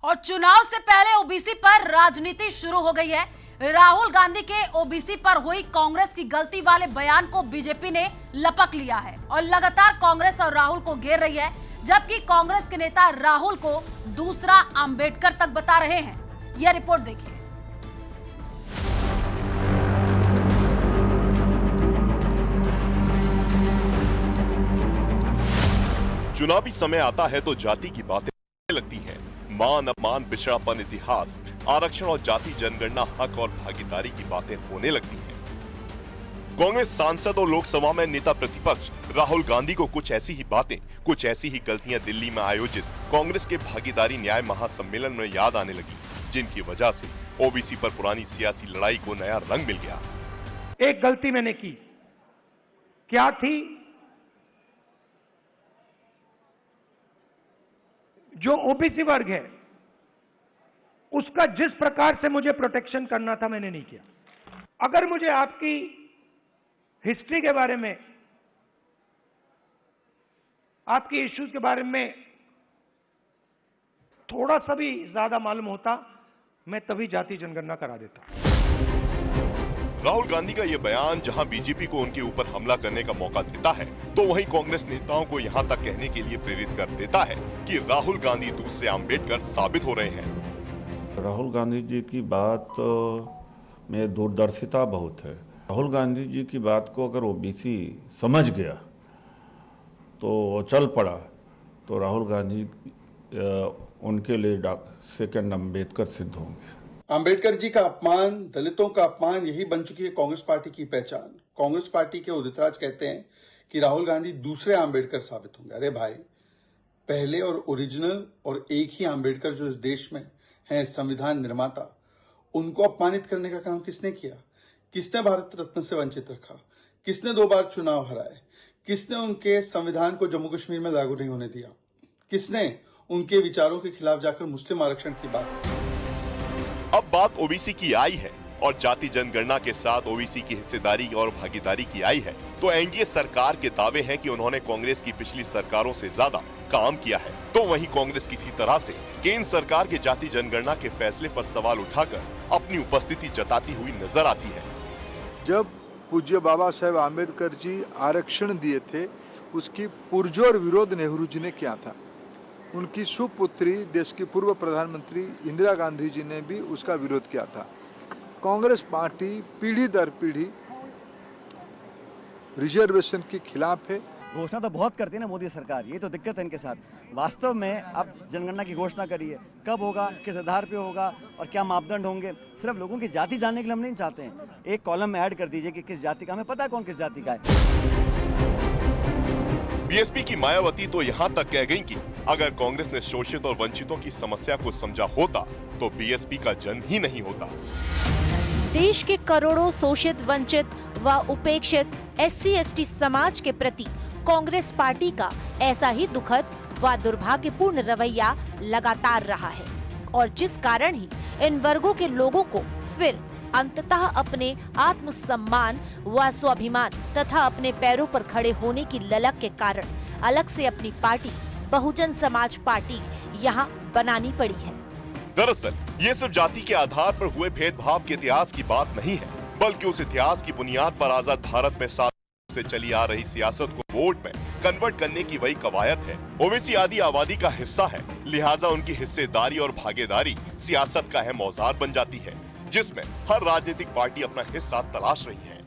और चुनाव से पहले ओबीसी पर राजनीति शुरू हो गई है। राहुल गांधी के ओबीसी पर हुई कांग्रेस की गलती वाले बयान को बीजेपी ने लपक लिया है और लगातार कांग्रेस और राहुल को घेर रही है, जबकि कांग्रेस के नेता राहुल को दूसरा अंबेडकर तक बता रहे हैं। यह रिपोर्ट देखिए। चुनावी समय आता है तो जाति की बातें लगती हैं। मान अपमान, पिछड़ापन, इतिहास, आरक्षण और जाति जनगणना, हक और भागीदारी की बातें होने लगती हैं। कांग्रेस सांसद और लोकसभा में नेता प्रतिपक्ष राहुल गांधी को कुछ ऐसी ही बातें, कुछ ऐसी ही गलतियां दिल्ली में आयोजित कांग्रेस के भागीदारी न्याय महासम्मेलन में याद आने लगी, जिनकी वजह से ओबीसी पर पुरानी सियासी लड़ाई को नया रंग मिल गया। एक गलती मैंने की, क्या थी? जो ओबीसी वर्ग है उसका जिस प्रकार से मुझे प्रोटेक्शन करना था मैंने नहीं किया। अगर मुझे आपकी हिस्ट्री के बारे में, आपके इश्यूज के बारे में थोड़ा सा भी ज्यादा मालूम होता, मैं तभी जाति जनगणना करा देता। राहुल गांधी का ये बयान जहां बीजेपी को उनके ऊपर हमला करने का मौका देता है, तो वहीं कांग्रेस नेताओं को यहां तक कहने के लिए प्रेरित कर देता है कि राहुल गांधी दूसरे अंबेडकर साबित हो रहे हैं। राहुल गांधी जी की बात में दूरदर्शिता बहुत है। राहुल गांधी जी की बात को अगर ओबीसी समझ गया तो चल पड़ा, तो राहुल गांधी उनके लिए सेकंड अंबेडकर सिद्ध होंगे। अंबेडकर जी का अपमान, दलितों का अपमान, यही बन चुकी है कांग्रेस पार्टी की पहचान। कांग्रेस पार्टी के उदितराज कहते हैं कि राहुल गांधी दूसरे अंबेडकर साबित होंगे। अरे भाई, पहले और ओरिजिनल और एक ही अंबेडकर जो इस देश में हैं, संविधान निर्माता, उनको अपमानित करने का काम किसने किया? किसने भारत रत्न से वंचित रखा? किसने 2 बार चुनाव हराए? किसने उनके संविधान को जम्मू कश्मीर में लागू नहीं होने दिया? किसने उनके विचारों के खिलाफ जाकर मुस्लिम आरक्षण की बात की? अब बात ओबीसी की आई है और जाति जनगणना के साथ ओबीसी की हिस्सेदारी और भागीदारी की आई है, तो एनडीए सरकार के दावे हैं कि उन्होंने कांग्रेस की पिछली सरकारों से ज्यादा काम किया है। तो वहीं कांग्रेस किसी तरह से केंद्र सरकार के जाति जनगणना के फैसले पर सवाल उठाकर अपनी उपस्थिति जताती हुई नजर आती है। जब पूज्य बाबा साहेब आम्बेडकर जी आरक्षण दिए थे, उसकी पुरजोर विरोध नेहरू जी ने किया था। उनकी सुपुत्री, देश की पूर्व प्रधानमंत्री इंदिरा गांधी जी ने भी उसका विरोध किया था। कांग्रेस पार्टी पीढ़ी दर पीढ़ी रिजर्वेशन के खिलाफ है। घोषणा तो बहुत करती है ना मोदी सरकार, ये तो दिक्कत है इनके साथ। वास्तव में अब जनगणना की घोषणा करिए, कब होगा, किस आधार पे होगा और क्या मापदंड होंगे, सिर्फ लोगों की जाति जानने के लिए हम नहीं चाहते हैं। एक कॉलम में ऐड कर दीजिए कि किस जाति का, हमें पता है कौन किस जाति का है। बीएसपी की मायावती तो यहाँ तक कह गईं कि अगर कांग्रेस ने शोषित और वंचितों की समस्या को समझा होता तो बीएसपी का जन्म ही नहीं होता। देश के करोड़ों शोषित, वंचित व उपेक्षित SC/ST समाज के प्रति कांग्रेस पार्टी का ऐसा ही दुखद व दुर्भाग्यपूर्ण रवैया लगातार रहा है, और जिस कारण ही इन वर्गों के लोगों को फिर अंततः अपने आत्मसम्मान व स्वाभिमान तथा अपने पैरों पर खड़े होने की ललक के कारण अलग से अपनी पार्टी बहुजन समाज पार्टी यहाँ बनानी पड़ी है। दरअसल ये सिर्फ जाति के आधार पर हुए भेदभाव के इतिहास की बात नहीं है, बल्कि उस इतिहास की बुनियाद पर आजाद भारत में से चली आ रही सियासत को वोट में कन्वर्ट करने की वही कवायद है। ओबीसी आदि आबादी का हिस्सा है, लिहाजा उनकी हिस्सेदारी और भागीदारी सियासत का अहम औजार बन जाती है, जिसमें हर राजनीतिक पार्टी अपना हिस्सा तलाश रही है।